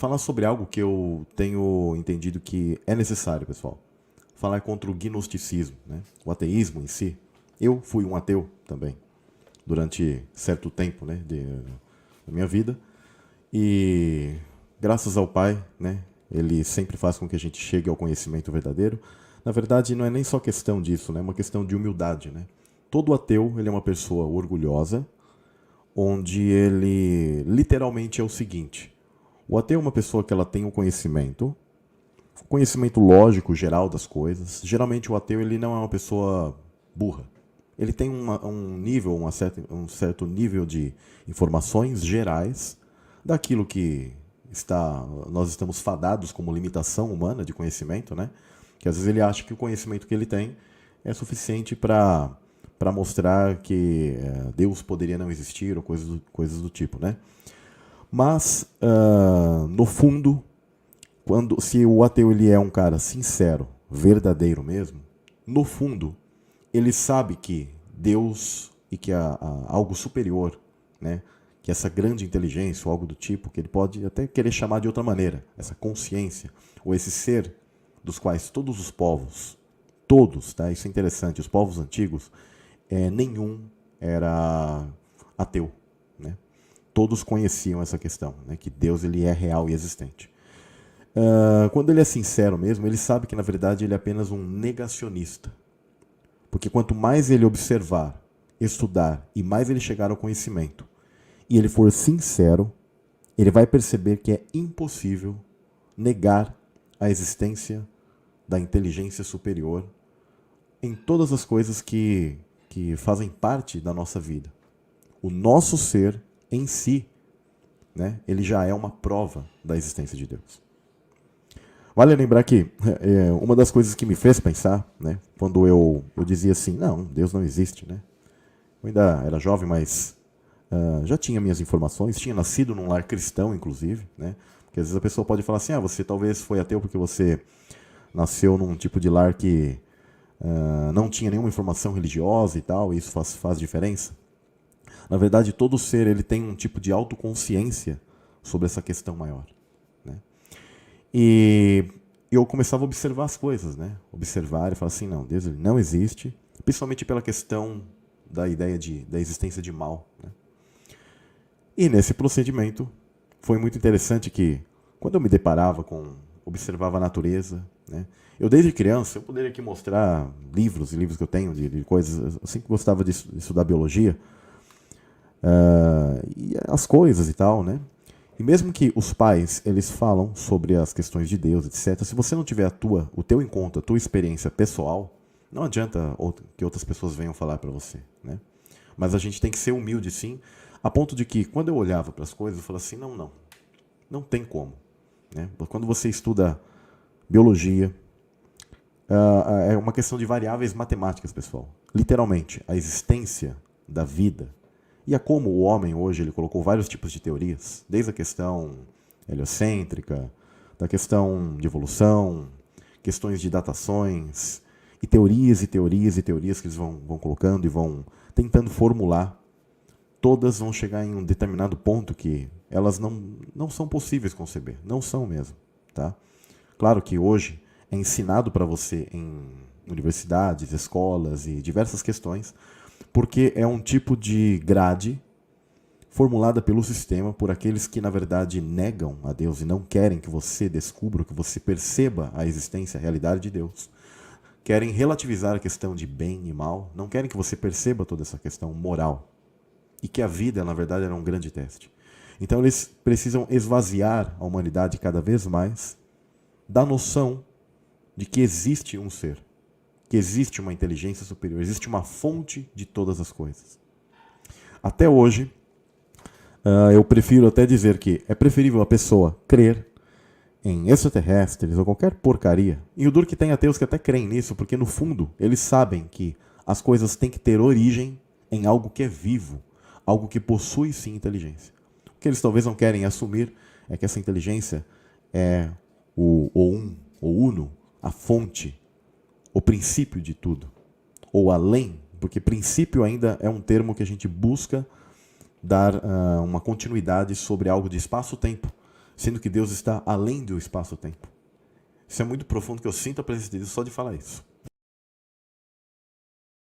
falar sobre algo que eu tenho entendido que é necessário, pessoal. Falar contra o gnosticismo, né? O ateísmo em si. Eu fui um ateu também, durante certo tempo, né, da minha vida. E graças ao Pai, né, ele sempre faz com que a gente chegue ao conhecimento verdadeiro. Na verdade, não é nem só questão disso, né, é uma questão de humildade, né? Todo ateu, ele é uma pessoa orgulhosa, onde ele literalmente é o seguinte: o ateu é uma pessoa que ela tem o conhecimento lógico geral das coisas. Geralmente o ateu ele não é uma pessoa burra. Ele tem um certo nível de informações gerais daquilo que nós estamos fadados como limitação humana de conhecimento, né? Que às vezes ele acha que o conhecimento que ele tem é suficiente para mostrar que Deus poderia não existir ou coisas do tipo, né? Mas, no fundo, se o ateu ele é um cara sincero, verdadeiro mesmo, no fundo, ele sabe que Deus e que há algo superior, né, que essa grande inteligência ou algo do tipo, que ele pode até querer chamar de outra maneira, essa consciência, ou esse ser dos quais todos os povos, todos, tá? Isso é interessante, os povos antigos, nenhum era ateu, né? Todos conheciam essa questão, né, que Deus ele é real e existente. Quando ele é sincero mesmo, ele sabe que na verdade ele é apenas um negacionista. Porque quanto mais ele observar, estudar e mais ele chegar ao conhecimento, e ele for sincero, ele vai perceber que é impossível negar a existência da inteligência superior em todas as coisas que fazem parte da nossa vida. O nosso ser em si, né, ele já é uma prova da existência de Deus. Vale lembrar que uma das coisas que me fez pensar, né, quando eu dizia assim, não, Deus não existe, né? Eu ainda era jovem, mas já tinha minhas informações, tinha nascido num lar cristão, inclusive, né? Porque às vezes a pessoa pode falar assim, você talvez foi ateu porque você nasceu num tipo de lar que não tinha nenhuma informação religiosa e tal, e isso faz diferença. Na verdade, todo ser ele tem um tipo de autoconsciência sobre essa questão maior, né? E eu começava a observar as coisas, né? Observar e falar assim, não, Deus ele não existe, principalmente pela questão da ideia da existência de mal, né? E nesse procedimento foi muito interessante que, quando eu me deparava observava a natureza, né? Eu desde criança, eu poderia aqui mostrar livros e livros que eu tenho de coisas, eu sempre gostava de estudar biologia, e as coisas e tal, né? E mesmo que os pais, eles falam sobre as questões de Deus, etc., se você não tiver o teu encontro, a tua experiência pessoal, não adianta que outras pessoas venham falar para você, né? Mas a gente tem que ser humilde, sim, a ponto de que, quando eu olhava para as coisas, eu falava assim, não tem como, né? Quando você estuda biologia, é uma questão de variáveis matemáticas, pessoal. Literalmente, a existência da vida. E a como o homem hoje ele colocou vários tipos de teorias, desde a questão heliocêntrica, da questão de evolução, questões de datações, e teorias e teorias e teorias que eles vão colocando e vão tentando formular. Todas vão chegar em um determinado ponto que elas não são possíveis conceber, não são mesmo, tá? Claro que hoje é ensinado para você em universidades, escolas e diversas questões, porque é um tipo de grade formulada pelo sistema por aqueles que, na verdade, negam a Deus e não querem que você descubra, que você perceba a existência, a realidade de Deus. Querem relativizar a questão de bem e mal, não querem que você perceba toda essa questão moral. E que a vida, na verdade, era um grande teste. Então eles precisam esvaziar a humanidade cada vez mais da noção de que existe um ser, que existe uma inteligência superior, existe uma fonte de todas as coisas. Até hoje, eu prefiro até dizer que é preferível a pessoa crer em extraterrestres ou qualquer porcaria. E o duro que tem ateus que até creem nisso, porque no fundo eles sabem que as coisas têm que ter origem em algo que é vivo, algo que possui sim inteligência. O que eles talvez não querem assumir é que essa inteligência é o uno, a fonte, o princípio de tudo. Ou além, porque princípio ainda é um termo que a gente busca dar uma continuidade sobre algo de espaço-tempo. sendo que Deus está além do espaço-tempo. Isso é muito profundo, que eu sinto a presença de Deus só de falar isso.